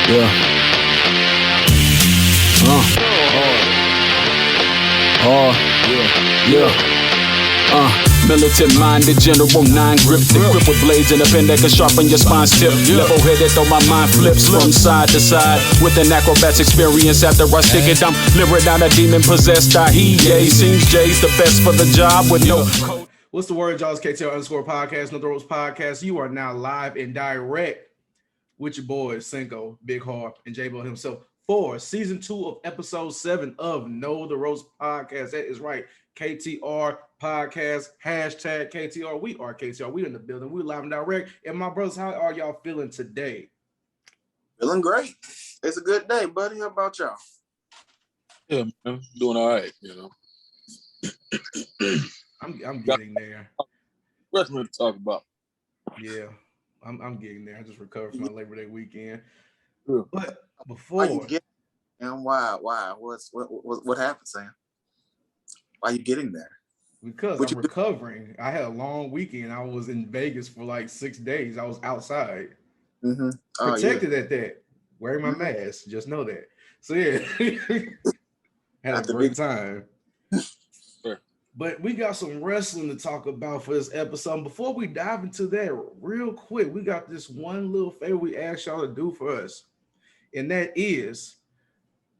Yeah. Hard. Yeah. Militant-minded general, nine-grip, the grip with blades and a pen that can sharpen your spine's tip. Level-headed, though my mind flips from side to side with an acrobat's experience. After I stick it, I'm lyric down a demon-possessed. Seems Jay's the best for the job with no code. What's the word, y'all? It's KTR _podcast, No Throws Podcast. You are now live and direct with your boys, Cinko, Big Harv, and J-Bo himself for season 2 of episode 7 of Know the Ropes Podcast. That is right. KTR Podcast, hashtag KTR. We are KTR. We in the building. We live and direct. And my brothers, how are y'all feeling today? Feeling great. It's a good day, buddy. How about y'all? Yeah, man. Doing all right, you know. I'm getting there. What's to talk about? Yeah, I'm getting there. I just recovered from my Labor Day weekend. Yeah. But before, and why? What happened, Sam? Why are you getting there? Because I'm recovering. I had a long weekend. I was in Vegas for like 6 days. I was outside, protected at that, wearing my mask. Just know that. So yeah, had a great time. Sure. But we got some wrestling to talk about for this episode. Before we dive into that, real quick, we got this one little favor we asked y'all to do for us, and that is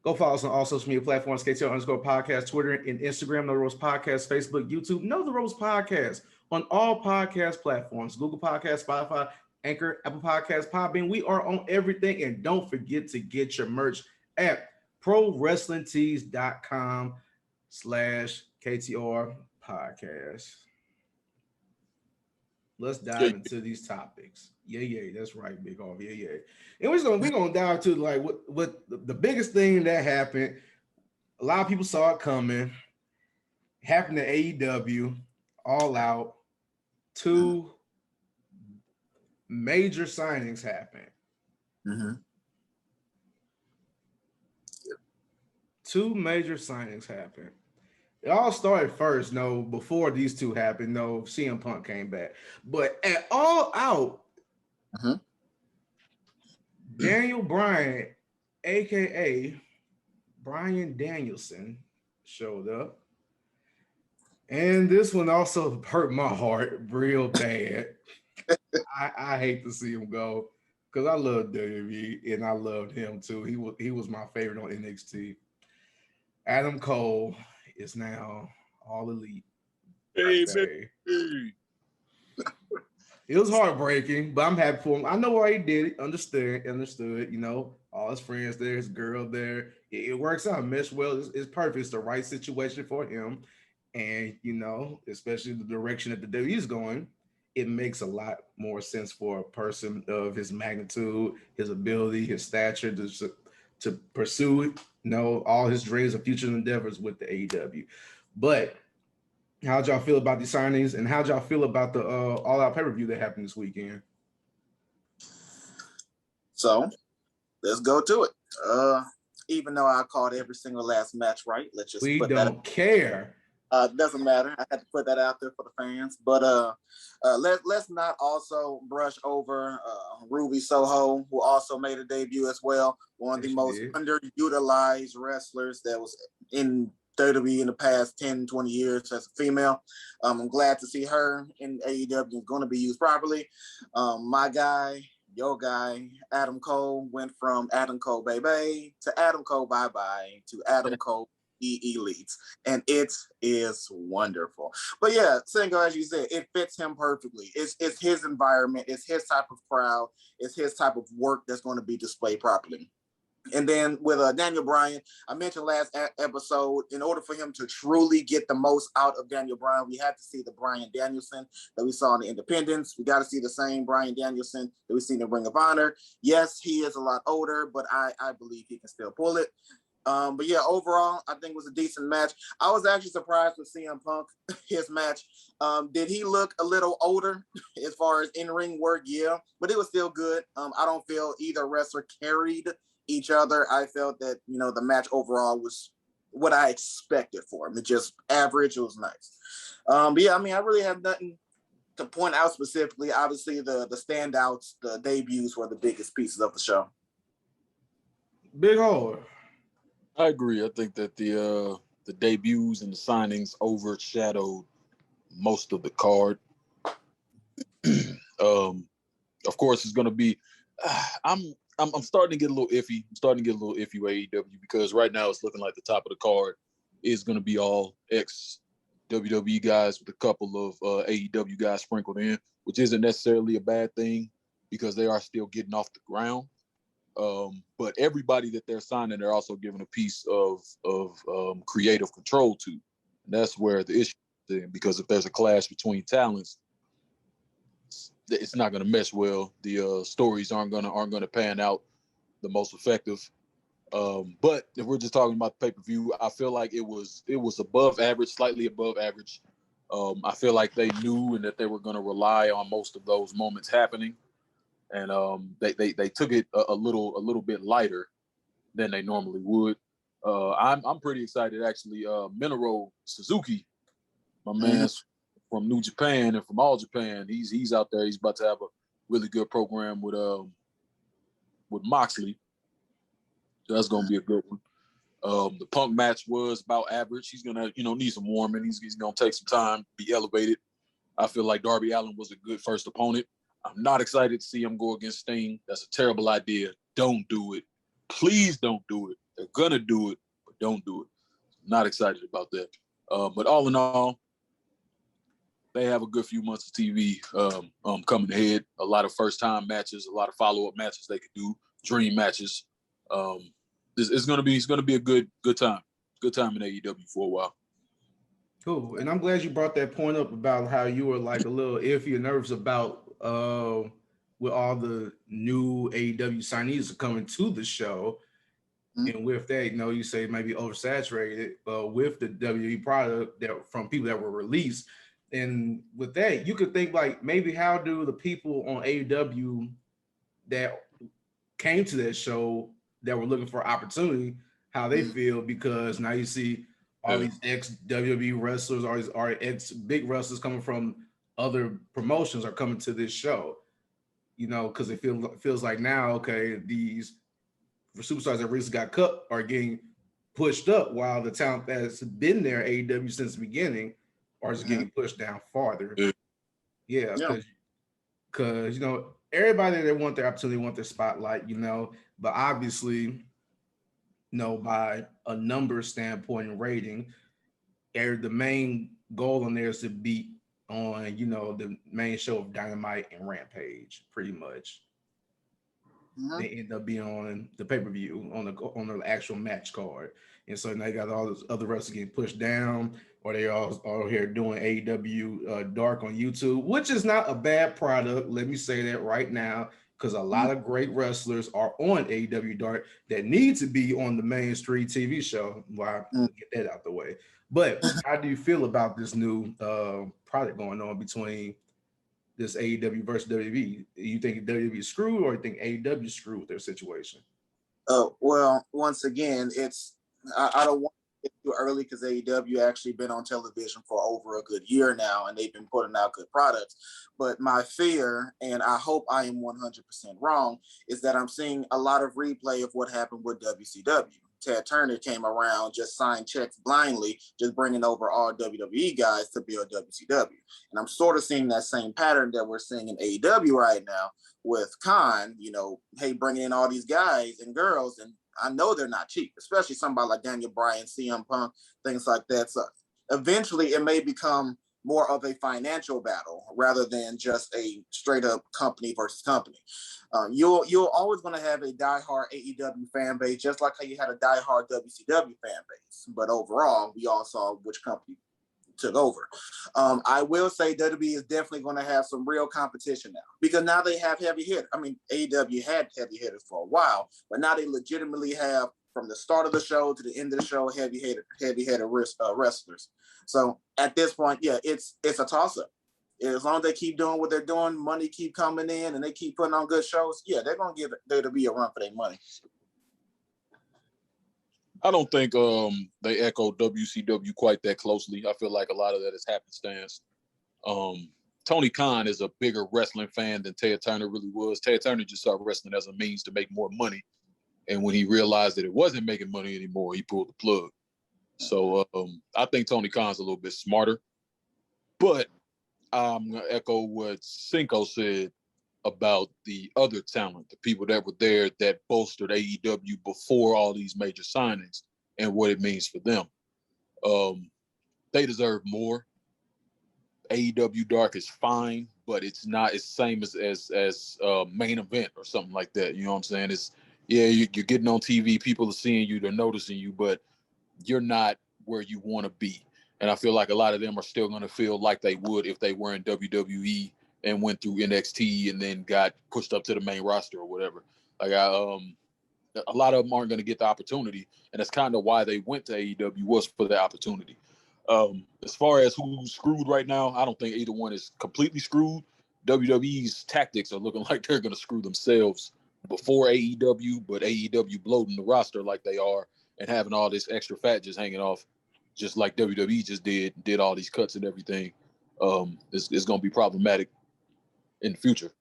go follow us on all social media platforms, KTR _podcast, Twitter and Instagram, Know the Ropes Podcast, Facebook, YouTube, Know the Ropes Podcast on all podcast platforms, Google Podcasts, Spotify, Anchor, Apple Podcasts, Podbean. We are on everything. And don't forget to get your merch at prowrestlingtees.com/KTR Podcast. Let's dive into these topics. Yeah, that's right, Big Harv. Yeah. And we're gonna dive to like what the biggest thing that happened. A lot of people saw it coming. Happened to AEW, All Out. 2 major signings happened. Mm-hmm. 2 major signings happened. It all started first, before these 2 happened, CM Punk came back. But at All Out, Daniel Bryan, a.k.a. Bryan Danielson, showed up. And this one also hurt my heart real bad. I hate to see him go because I love WWE and I loved him too. He was my favorite on NXT. Adam Cole is now All Elite. Hey. It was heartbreaking, but I'm happy for him. I know why he did it. Understood. All his friends there, his girl there. It works out. Mesh well. It's perfect. It's the right situation for him. And, especially the direction that the WWE is going, it makes a lot more sense for a person of his magnitude, his ability, his stature to pursue, all his dreams and future endeavors with the AEW. But how'd y'all feel about these signings, and how'd y'all feel about the All Out pay-per-view that happened this weekend? So, let's go to it. Even though I called every single last match right, let's just put that. We don't care. Doesn't matter. I had to put that out there for the fans. But let's not also brush over Ruby Soho, who also made a debut as well. One of the most underutilized wrestlers that was in WWE in the past 10, 20 years as a female. I'm glad to see her in AEW is going to be used properly. My guy, your guy, Adam Cole, went from Adam Cole baby to Adam Cole bye-bye to Adam Cole Elites, and it is wonderful. But yeah, Cinko, as you said, it fits him perfectly. It's his environment, it's his type of crowd, it's his type of work that's going to be displayed properly. And then with Daniel Bryan, I mentioned last episode, in order for him to truly get the most out of Daniel Bryan, we had to see the Bryan Danielson that we saw in the Independents. We got to see the same Bryan Danielson that we see in the Ring of Honor. Yes, he is a lot older, but I believe he can still pull it. But yeah, overall, I think it was a decent match. I was actually surprised with CM Punk, his match. Did he look a little older as far as in-ring work? Yeah, but it was still good. I don't feel either wrestler carried each other. I felt that, the match overall was what I expected for him. It just average. It was nice. But yeah, I really have nothing to point out specifically. Obviously, the standouts, the debuts were the biggest pieces of the show. Big Hole. I agree. I think that the debuts and the signings overshadowed most of the card. Of course, it's going to be. I'm starting to get a little iffy. I'm starting to get a little iffy with AEW because right now it's looking like the top of the card is going to be all ex WWE guys with a couple of AEW guys sprinkled in, which isn't necessarily a bad thing because they are still getting off the ground. But everybody that they're signing, they're also giving a piece of creative control to. And that's where the issue is in, because if there's a clash between talents, it's not going to mesh well. The stories aren't going to pan out the most effective. But if we're just talking about the pay-per-view, I feel like it was above average, slightly above average. I feel like they knew and that they were going to rely on most of those moments happening, and they took it a little bit lighter than they normally would. I'm pretty excited actually. Minoru Suzuki, my man from New Japan and from All Japan, he's out there. He's about to have a really good program with Moxley. So that's going to be a good one. The Punk match was about average. He's going to, need some warming. He's going to take some time, be elevated. I feel like Darby Allin was a good first opponent. I'm not excited to see him go against Sting. That's a terrible idea. Don't do it. Please don't do it. They're going to do it, but don't do it. Not excited about that. But all in all, they have a good few months of TV coming ahead. A lot of first-time matches, a lot of follow-up matches they could do, dream matches. It's gonna be a good time. Good time in AEW for a while. Cool. And I'm glad you brought that point up about how you were like a little iffy and nervous about with all the new AEW signees coming to the show. And with that, you say maybe oversaturated with the WWE product that from people that were released. And with that, you could think like maybe how do the people on AEW that came to that show that were looking for opportunity, how they feel, because now you see all these ex-WWE wrestlers or ex-big wrestlers coming from other promotions are coming to this show, because it feels like now, okay, these superstars that recently got cut are getting pushed up while the talent that's been there AEW since the beginning are just getting pushed down farther. Yeah, because everybody that want their opportunity, want their spotlight, but obviously, by a number standpoint and rating, the main goal on there is to beat on the main show of Dynamite and Rampage, pretty much. They end up being on the pay-per-view on the actual match card. And so now you got all those other wrestlers getting pushed down, or they all here doing AEW Dark on YouTube, which is not a bad product. Let me say that right now, because a lot of great wrestlers are on AEW Dark that need to be on the mainstream TV show. Well, I'll get that out the way. But how do you feel about this new product going on between this AEW versus WWE? You think WWE is screwed, or you think AEW is screwed with their situation? Well, once again, I don't want to get too early because AEW actually been on television for over a good year now, and they've been putting out good products. But my fear, and I hope I am 100% wrong, is that I'm seeing a lot of replay of what happened with WCW. Ted Turner came around, just signed checks blindly, just bringing over all WWE guys to build WCW. And I'm sort of seeing that same pattern that we're seeing in AEW right now with Khan, hey, bringing in all these guys and girls, and I know they're not cheap, especially somebody like Daniel Bryan, CM Punk, things like that. So eventually it may become more of a financial battle rather than just a straight up company versus company. You're always going to have a diehard AEW fan base, just like how you had a diehard WCW fan base. But overall, we all saw which company took over. I will say WWE is definitely going to have some real competition now, because now they have heavy hitters. I mean, AEW had heavy hitters for a while, but now they legitimately have, from the start of the show to the end of the show, heavy hitter wrestlers. So at this point, yeah, it's a toss-up. As long as they keep doing what they're doing, money keep coming in, and they keep putting on good shows, yeah, they're going to give WWE a run for their money. I don't think they echo WCW quite that closely. I feel like a lot of that is happenstance. Tony Khan is a bigger wrestling fan than Ted Turner really was. Ted Turner just started wrestling as a means to make more money. And when he realized that it wasn't making money anymore, he pulled the plug. So I think Tony Khan's a little bit smarter. But I'm going to echo what Cinko said about the other talent, the people that were there that bolstered AEW before all these major signings and what it means for them. They deserve more. AEW Dark is fine, but it's not as same as main event or something like that. You know what I'm saying? It's you're getting on TV, people are seeing you, they're noticing you, but you're not where you want to be. And I feel like a lot of them are still going to feel like they would if they were in WWE and went through NXT and then got pushed up to the main roster or whatever. Like a lot of them aren't going to get the opportunity, and that's kind of why they went to AEW, was for the opportunity. As far as who's screwed right now, I don't think either one is completely screwed. WWE's tactics are looking like they're going to screw themselves before AEW, but AEW bloating the roster like they are and having all this extra fat just hanging off, just like WWE just did all these cuts and everything. It's going to be problematic in the future.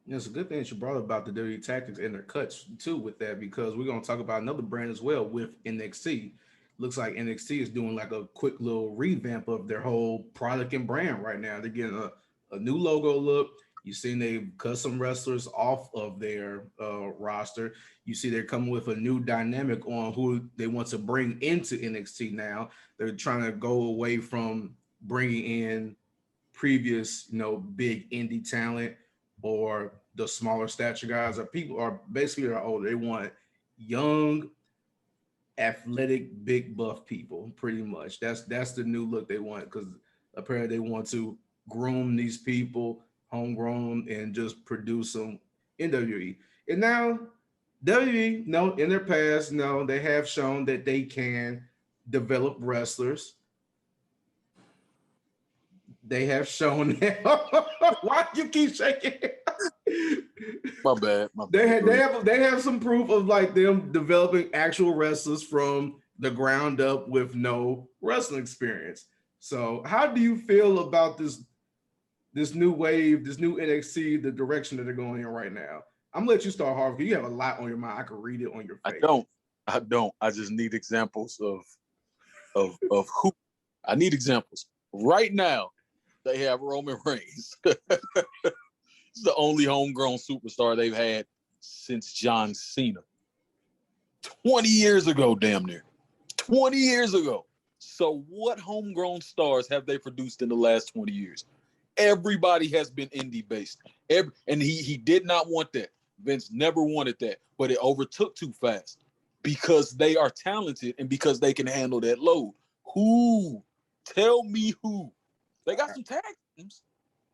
It's a good thing that you brought up about the WWE tactics and their cuts too with that, because we're going to talk about another brand as well with NXT. Looks like NXT is doing like a quick little revamp of their whole product and brand right now. They're getting a new logo look. You've seen they've cut some wrestlers off of their roster. You see they're coming with a new dynamic on who they want to bring into NXT now. They're trying to go away from bringing in previous, big indie talent or the smaller stature guys, or people are basically older. They want young, athletic, big buff people, pretty much. That's the new look they want, because apparently they want to groom these people, homegrown, and just produce them in WWE. And now WWE, in their past, they have shown that they can develop wrestlers. They have shown that. Why do you keep shaking? My bad. They have some proof of like them developing actual wrestlers from the ground up with no wrestling experience. So how do you feel about this new wave, this new NXT, the direction that they're going in right now? I'm gonna let you start, Harv, because you have a lot on your mind. I can read it on your face. I don't. I just need examples of who. I need examples. Right now, they have Roman Reigns. He's the only homegrown superstar they've had since John Cena. 20 years ago, damn near. 20 years ago. So what homegrown stars have they produced in the last 20 years? Everybody has been indie-based. And he did not want that. Vince never wanted that. But it overtook too fast because they are talented and because they can handle that load. Who? Tell me who. They got some tag teams.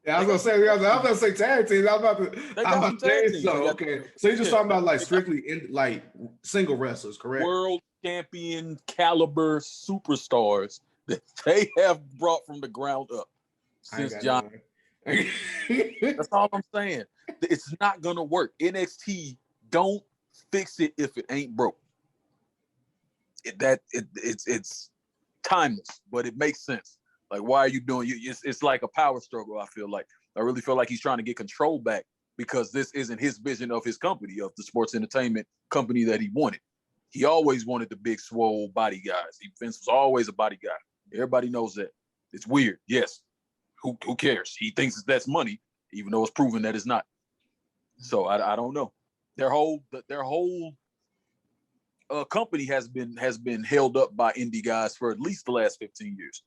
Yeah, I was gonna say tag teams. I was about to say so. Okay, so you're just talking about like strictly like single wrestlers, correct? World champion caliber superstars that they have brought from the ground up since John. That's all I'm saying. It's not gonna work. NXT, don't fix it if it ain't broke. It's timeless, but it makes sense. Like, why are you doing? It's like a power struggle. I really feel like he's trying to get control back because this isn't his vision of his company, of the sports entertainment company that he wanted. He always wanted the big, swole body guys. Vince was always a body guy. Everybody knows that. It's weird. Yes. Who cares? He thinks that's money, even though it's proven that it's not. So I don't know. Their whole company has been held up by indie guys for at least the last 15 years.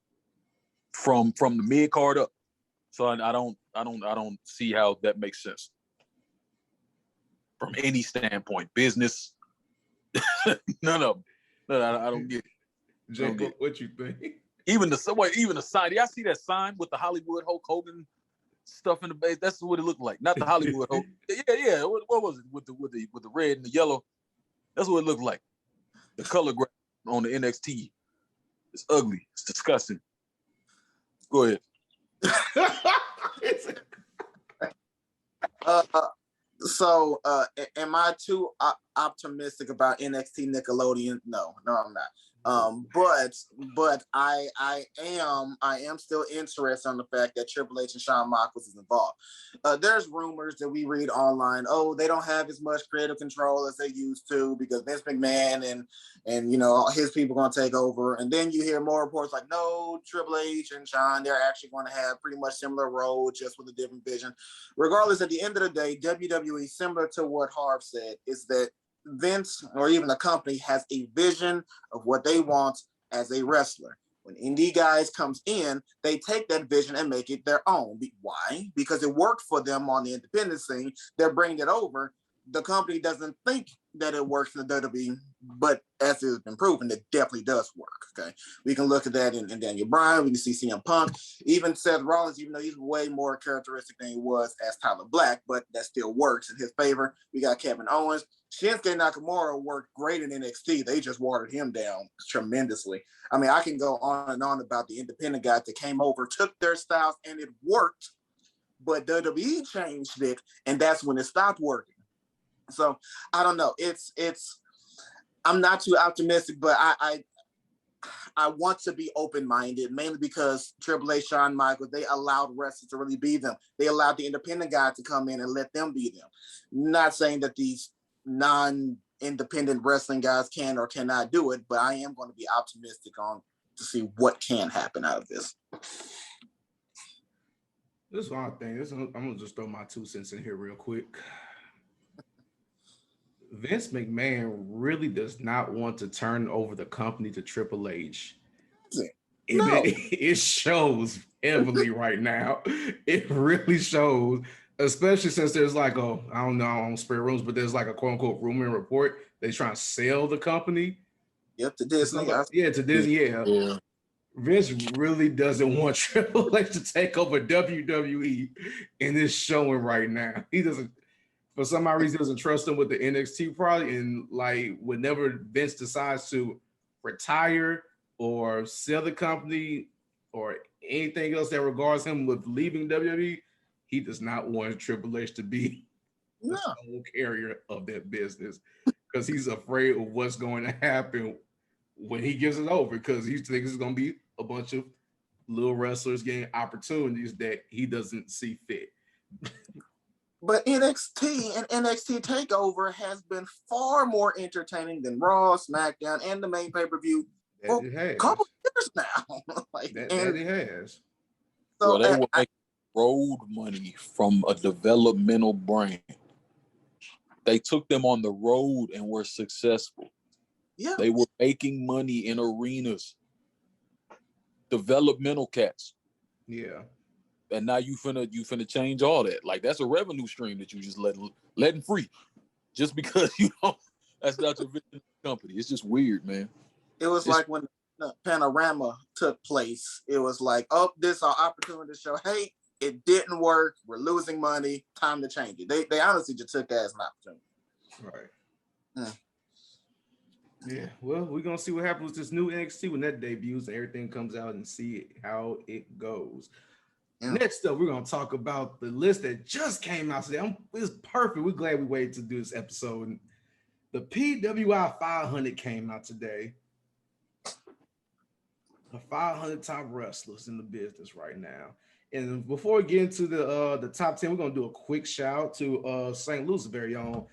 From the mid card up, so I don't see how that makes sense from any standpoint. Business, none of them. I don't get it. Jacob, what you think? Even the sign. Y'all see that sign with the Hollywood Hulk Hogan stuff in the base? That's what it looked like. Not the Hollywood Hulk. Yeah. What was it with the red and the yellow? That's what it looked like. The color graph on the NXT. It's ugly. It's disgusting. Go ahead. Am I too optimistic about NXT Nickelodeon? No, I'm not. But I am still interested in the fact that Triple H and Shawn Michaels is involved. There's rumors that we read online. Oh, they don't have as much creative control as they used to because Vince McMahon and you know his people are going to take over. And then you hear more reports like, no, Triple H and Shawn, they're actually going to have pretty much similar roles, just with a different vision. Regardless, at the end of the day, WWE, similar to what Harv said, is that Vince or even the company has a vision of what they want as a wrestler. When indie guys comes in, they take that vision and make it their own. Why? Because it worked for them on the independent scene. They're bringing it over. The company doesn't think that it works in the WWE, but as it has been proven, it definitely does work. Okay, we can look at that in Daniel Bryan. We can see CM Punk, even Seth Rollins, even though he's way more characteristic than he was as Tyler Black, but that still works in his favor. We got Kevin Owens. Shinsuke Nakamura worked great in NXT. They just watered him down tremendously. I mean, I can go on and on about the independent guys that came over, took their styles, and it worked. But WWE changed it, and that's when it stopped working. So I don't know. It's. I'm not too optimistic, but I want to be open-minded, mainly because Triple H, Shawn Michaels, they allowed wrestlers to really be them. They allowed the independent guys to come in and let them be them. Not saying that these non-independent wrestling guys can or cannot do it, but I am going to be optimistic on to see what can happen out of this. This is one thing. I'm gonna just throw my 2 cents in here real quick. Vince McMahon really does not want to turn over the company to Triple H. No. It shows heavily right now. It really shows, especially since there's like I don't spread rumors, but there's like a quote unquote rumor and report they're trying to sell the company. Yep, to Disney. To Disney. Yeah. Vince really doesn't want Triple H to take over WWE, and it's showing right now. He doesn't. For some odd reason, doesn't trust him with the NXT probably, and like whenever Vince decides to retire or sell the company or anything else that regards him with leaving WWE, he does not want Triple H to be the sole carrier of that business because he's afraid of what's going to happen when he gives it over, because he thinks it's going to be a bunch of little wrestlers getting opportunities that he doesn't see fit. But NXT and NXT TakeOver has been far more entertaining than Raw, SmackDown, and the main pay-per-view for a couple years now. That it has. So they were making road money from a developmental brand. They took them on the road and were successful. Yeah. They were making money in arenas. Developmental cats. Yeah. And now you finna change all that. Like, that's a revenue stream that you just letting free, just because that's not your company. It's just weird, man. It was like when the Panorama took place. It was like, oh, this is our opportunity to show, hey, it didn't work. We're losing money. Time to change it. They honestly just took that as an opportunity. Right. Yeah. Well, we're gonna see what happens with this new NXT when that debuts and everything comes out, and see how it goes. Next up, we're going to talk about the list that just came out today. It's perfect. We're glad we waited to do this episode. The PWI 500 came out today. The 500 top wrestlers in the business right now. And before we get into the top 10, we're going to do a quick shout to St. Louis' very own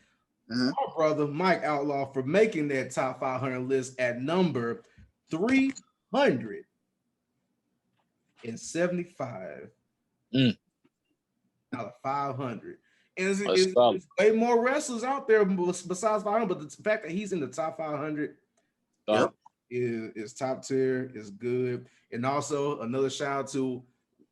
our brother Mike Outlaw for making that top 500 list at number 375. Out of 500. And there's way more wrestlers out there besides 500, but the fact that he's in the top 500 is top tier, is good. And also another shout out to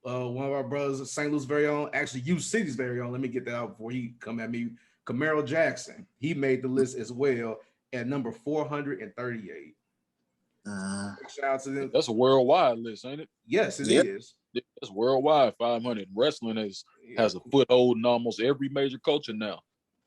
one of our brothers, St. Louis' very own, actually U City's very own. Let me get that out before he come at me. Camille Jackson. He made the list as well at number 438. Shout out to them. That's a worldwide list, ain't it? Yes, it is. That's worldwide. 500. Wrestling has a foothold in almost every major culture now.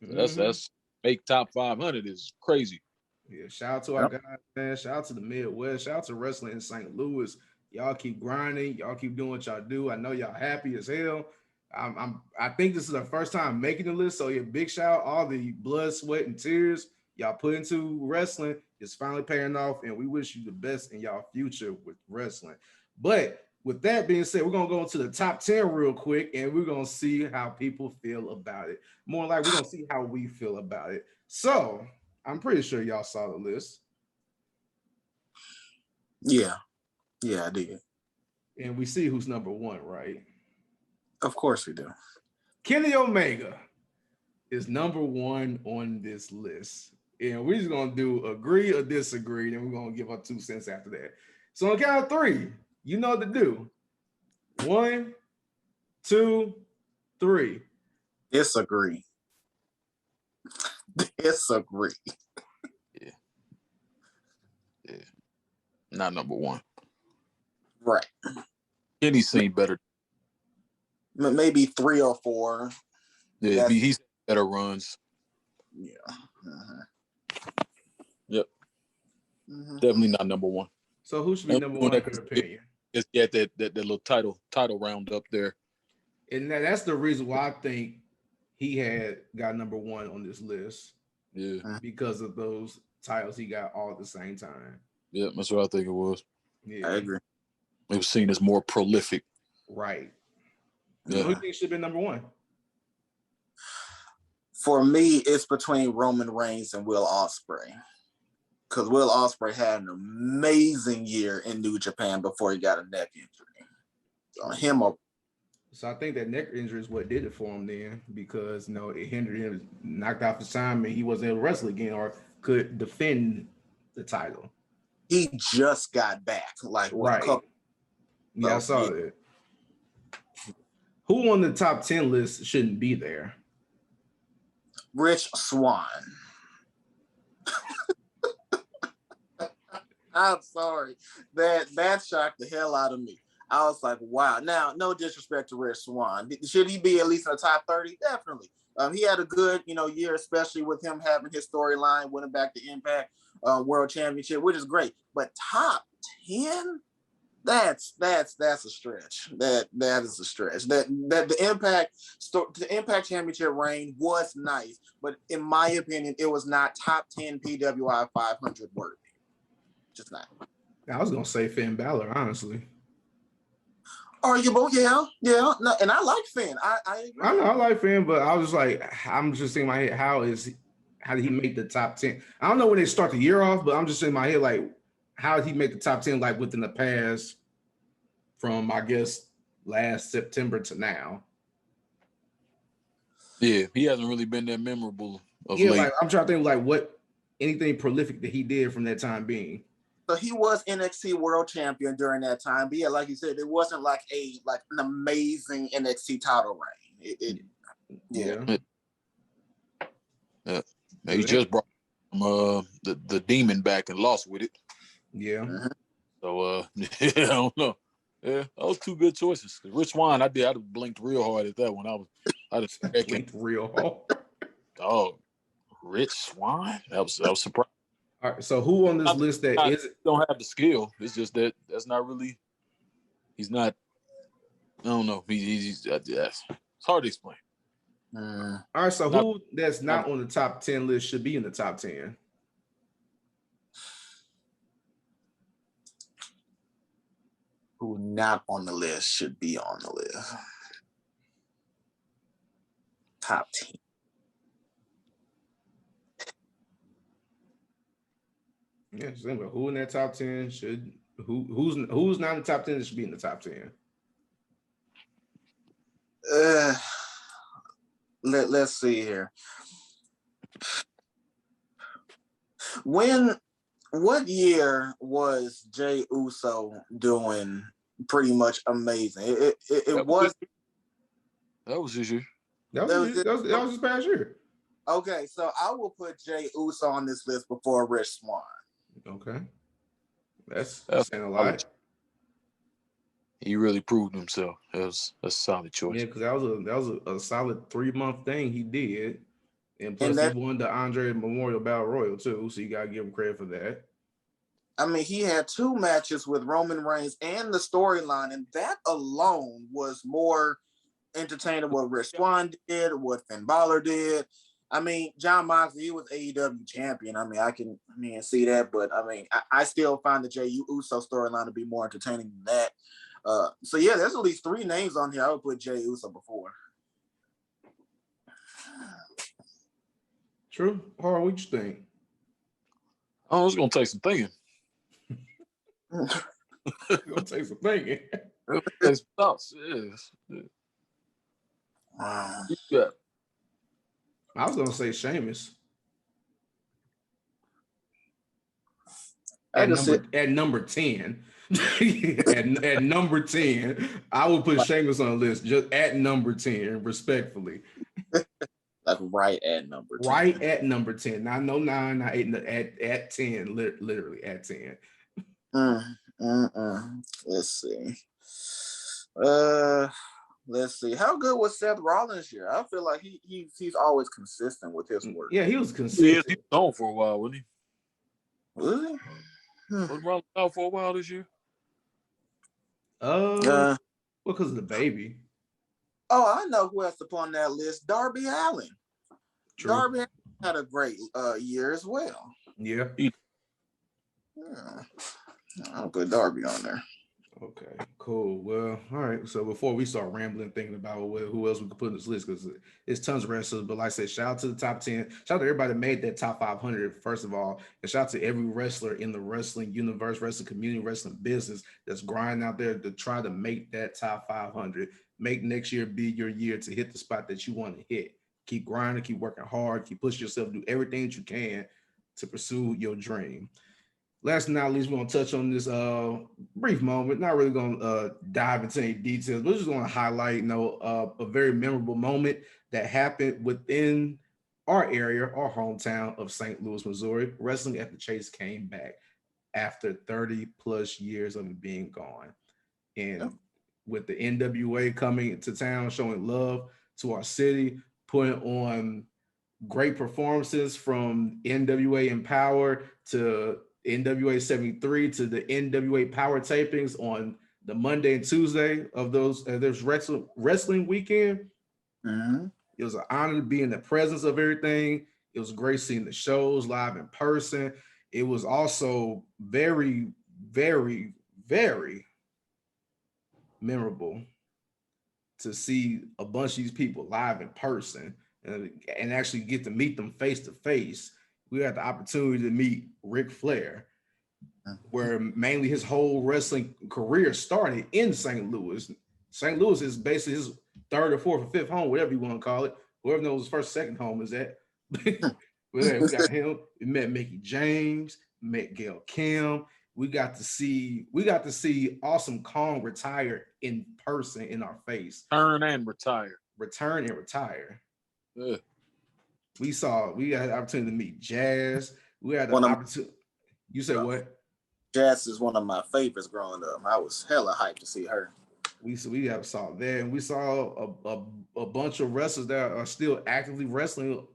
So that's make top 500 is crazy. Yeah, shout out to our guys, man. Shout out to the Midwest. Shout out to wrestling in St. Louis. Y'all keep grinding. Y'all keep doing what y'all do. I know y'all happy as hell. I think this is our first time making the list. So yeah, big shout out all the blood, sweat, and tears y'all put into wrestling is finally paying off, and we wish you the best in y'all future with wrestling. But with that being said, we're gonna go into the top 10 real quick, and we're gonna see how people feel about it. More like we're gonna see how we feel about it. So I'm pretty sure y'all saw the list. Yeah, I did. And we see who's number one, right? Of course we do. Kenny Omega is number one on this list. And we're just gonna do agree or disagree, and we're gonna give our 2 cents after that. So on count of 3, you know what to do. 1, 2, 3. Disagree. Disagree. Yeah. Not number one. Right. Kenny's seen better. Maybe 3 or 4. Yeah, he's better runs. Yeah. Uh-huh. Yep. Definitely not number one. So who should be number one in your opinion? It's got that little title round up there. And that's the reason why I think he got number one on this list. Yeah. Because of those titles he got all at the same time. Yeah, that's what I think it was. Yeah. I agree. It was seen as more prolific. Right. Yeah. Who do you think should be number one? For me, it's between Roman Reigns and Will Ospreay. Because Will Ospreay had an amazing year in New Japan before he got a neck injury. So I think that neck injury is what did it for him then, because it hindered him, knocked off his time, and he wasn't able to wrestle again or could defend the title. He just got back, right. I saw that. Who on the top 10 list shouldn't be there? Rich Swann. I'm sorry. That shocked the hell out of me. I was like, wow. Now, no disrespect to Rich Swann. Should he be at least in the top 30? Definitely. He had a good, year, especially with him having his storyline, winning back the Impact World Championship, which is great. But top 10? That's a stretch. That is a stretch. That the Impact Championship reign was nice, but in my opinion, it was not top 10 PWI 500 worthy. Just not. I was gonna say Finn Balor, honestly. Arguable, yeah. No, and I like Finn. I agree. I know I like Finn, but I was like, I'm just thinking in my head, how did he make the top 10? I don't know when they start the year off, but I'm just in my head like, how did he make the top 10 like within the past from, I guess, last September to now? Yeah, he hasn't really been that memorable of late. Like I'm trying to think like what anything prolific that he did from that time being. So he was NXT World Champion during that time. But yeah, like you said, it wasn't like an amazing NXT title reign. Yeah. He just brought the demon back and lost with it. Yeah. So I don't know. Yeah, those 2 good choices. Rich Swann, I blinked real hard at that one. I just blinked real hard. Oh, Rich Swann? That was surprising. All right, so who on this list that don't have the skill? It's just that's not really. He's not. I don't know. He's it's hard to explain. All right, so who that's not on the top 10 list should be in the top 10? Who not on the list should be on the list? Top 10. Yeah, who in that top 10 should who's not in the top 10 that should be in the top 10? Let's see here. What year was Jey Uso doing pretty much amazing? It was. That was his year. That was his past year. Okay, so I will put Jey Uso on this list before Rich Swann. Okay, that's saying a lot. He really proved himself. That was a solid choice. Yeah, because that was a solid 3-month thing he did, and plus he won the Andre Memorial Battle Royal too. So you gotta give him credit for that. I mean, he had 2 matches with Roman Reigns and the storyline, and that alone was more entertaining what Rich Swann did, what Finn Balor did. I mean, John Moxley, he was AEW champion. I mean, I can see that, but I mean, I still find the Jey Uso storyline to be more entertaining than that. So yeah, there's at least 3 names on here I would put Jey Uso before. True. Harv, what you think? Oh, it's gonna take some thinking. It's gonna take some thinking. Take some thoughts. Yes. Yeah. I was gonna say Sheamus. At number 10. at number 10, I would put Sheamus on the list just at number 10, respectfully. Like right at number 10. Right at number 10. Not no 9, not 8, at 10, literally at 10. Let's see. Let's see. How good was Seth Rollins here? I feel like he's always consistent with his work. Yeah, he was consistent. He was on for a while, wasn't he? Really? Was Rollins out for a while this year? Well, because of the baby. Oh, I know who else to put on that list. Darby Allin. True. Darby Allin had a great year as well. Yeah. I'll put Darby on there. Okay, cool. Well, all right. So before we start rambling, thinking about who else we could put in this list, because it's tons of wrestlers. But like I said, shout out to the top 10. Shout out to everybody that made that top 500, first of all. And shout out to every wrestler in the wrestling universe, wrestling community, wrestling business that's grinding out there to try to make that top 500. Make next year be your year to hit the spot that you want to hit. Keep grinding, keep working hard, keep pushing yourself, do everything that you can to pursue your dream. Last but not least, we're going to touch on this brief moment. Not really going to dive into any details, but just going to highlight, a very memorable moment that happened within our area, our hometown of St. Louis, Missouri. Wrestling at the Chase came back after 30 plus years of it being gone. And with the NWA coming to town, showing love to our city, putting on great performances from NWA Empower to NWA 73 to the NWA Power tapings on the Monday and Tuesday of those wrestling weekend. Mm-hmm. It was an honor to be in the presence of everything. It was great seeing the shows live in person. It was also very, very, very memorable to see a bunch of these people live in person and actually get to meet them face to face. We had the opportunity to meet Ric Flair, where mainly his whole wrestling career started in St. Louis. St. Louis is basically his 3rd or 4th or 5th home, whatever you want to call it. Whoever knows his first, second home is at. We got him. We met Mickey James, met Gail Kim. We got to see Awesome Kong retire in person in our face. Return and retire. Yeah. We had the opportunity to meet Jazz. We had the opportunity. You said what? Jazz is one of my favorites growing up. I was hella hyped to see her. We saw that, and we saw a bunch of wrestlers that are still actively wrestling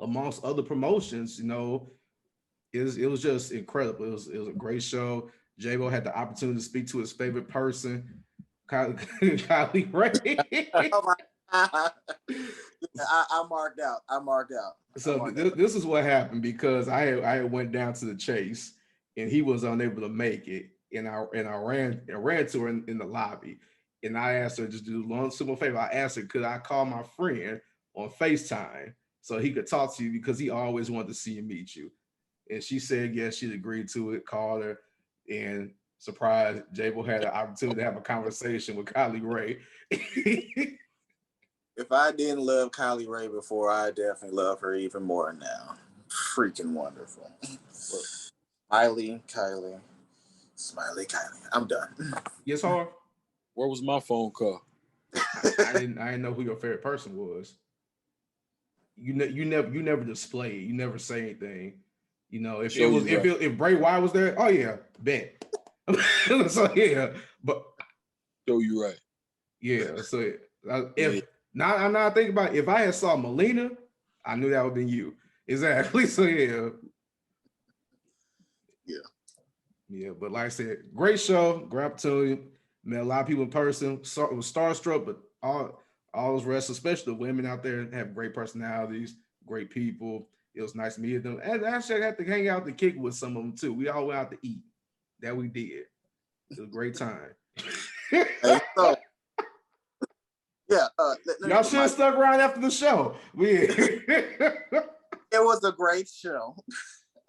amongst other promotions. It was just incredible. It was a great show. J-Bo had the opportunity to speak to his favorite person, Kylie Ray. Oh my God. I marked out. So this is what happened, because I went down to the Chase and he was unable to make it, and I ran to her in the lobby, and I asked her just do one simple favor. I asked her, could I call my friend on FaceTime so he could talk to you, because he always wanted to see and meet you. And she said yes, she'd agreed to it. Called her, and surprise, J-Bo had an opportunity to have a conversation with Kylie Ray. If I didn't love Kylie Ray before, I definitely love her even more now. Freaking wonderful. Smiley Kylie. I'm done. Yes, Harv? Where was my phone call? I didn't know who your favorite person was. You never display it. You never say anything. If Bray Wyatt was there, oh yeah, bet. So yeah, but show you right. Yeah. So now I'm not thinking about it. If I had saw Melina, I knew that would be you. Exactly. So yeah. Yeah, but like I said, great show, great opportunity. Met a lot of people in person. Was starstruck, but all those wrestlers, especially the women out there, have great personalities. great people. It was nice meeting them. And actually, I got to hang out to kick with some of them too. We all went out to eat. That we did. It was a great time. Hey, so, yeah, y'all should have stuck around after the show. It was a great show.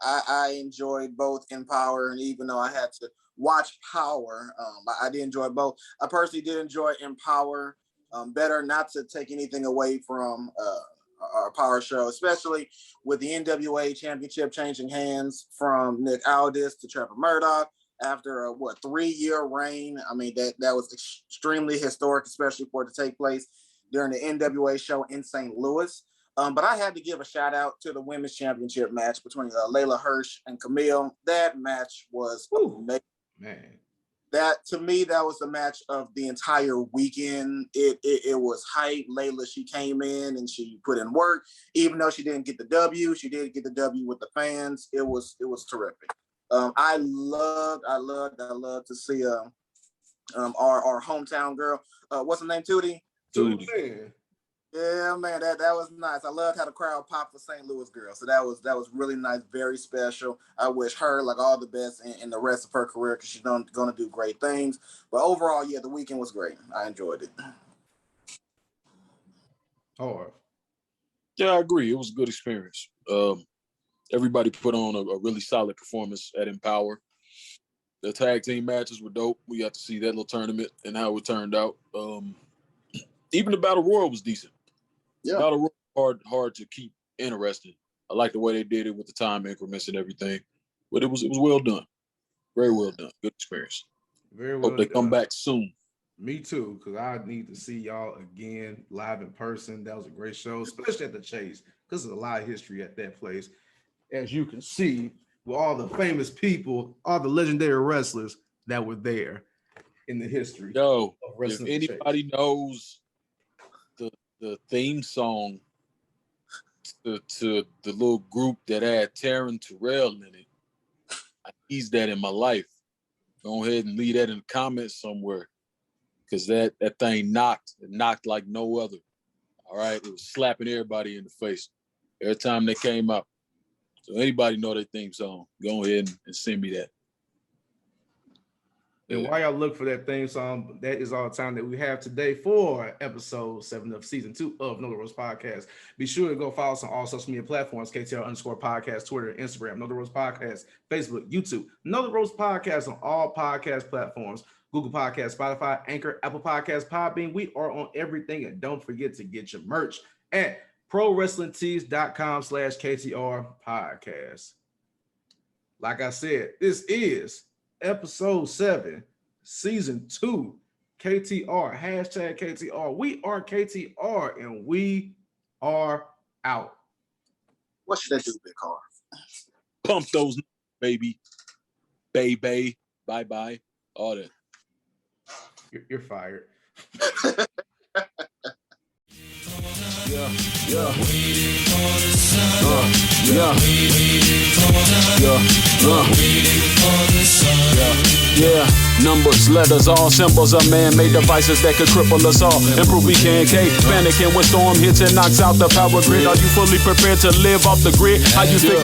I enjoyed both Empower, and even though I had to watch Power, I did enjoy both. I personally did enjoy Empower better, not to take anything away from our Power show, especially with the NWA Championship changing hands from Nick Aldis to Trevor Murdoch after a 3-year reign. I mean, that was extremely historic, especially for it to take place during the NWA show in St. Louis. But I had to give a shout out to the women's championship match between Leyla Hirsch and Camille. That match was amazing. Man. That, to me, that was the match of the entire weekend. It was hype. Leyla, she came in and she put in work. Even though she didn't get the W, she did get the W with the fans. It was terrific. I loved to see our hometown girl. What's her name? Tootie. Yeah, man, that was nice. I loved how the crowd popped for St. Louis girl. So that was really nice, very special. I wish her like all the best in the rest of her career because she's going to do great things. But overall, yeah, the weekend was great. I enjoyed it. Harv. Yeah, I agree. It was a good experience. Everybody put on a really solid performance at Empower. The tag team matches were dope. We got to see that little tournament and how it turned out. Even the Battle Royal was decent. Yeah. Battle Royal hard to keep interested. I like the way they did it with the time increments and everything. But it was well done. Very well done. Good experience. Very well Hope they done. come back soon. Me too, because I need to see y'all again live in person. That was a great show, especially at the Chase, because there's a lot of history at that place. As you can see, with all the famous people, all the legendary wrestlers that were there in the history. Yo, of if wrestling. anybody knows the theme song to the little group that had Taryn Terrell in it, I need that in my life. Go ahead and leave that in the comments somewhere. Because that thing knocked like no other. All right. It was slapping everybody in the face every time they came out. So anybody know their theme song, go ahead and send me that. And while y'all look for that theme song, that is all the time that we have today for episode 7 of season 2 of Know the Ropes Podcast. Be sure to go follow us on all social media platforms, KTR_podcast, Twitter, Instagram, Know the Ropes Podcast, Facebook, YouTube, Know the Ropes Podcast on all podcast platforms, Google Podcasts, Spotify, Anchor, Apple Podcasts, Podbean. We are on everything. And don't forget to get your merch at ProWrestlingTees.com/KTR Podcast. Like I said, this is episode 7, season 2, KTR, #KTR. We are KTR and we are out. What should I do, Big Harv? Pump those, baby. Baby. Bye-bye. All that. You're fired. Yeah, numbers, letters, all symbols of man-made devices that could cripple us all. Improve we can, panicking when storm hits and knocks out the power grid. Are you fully prepared to live off the grid? How you think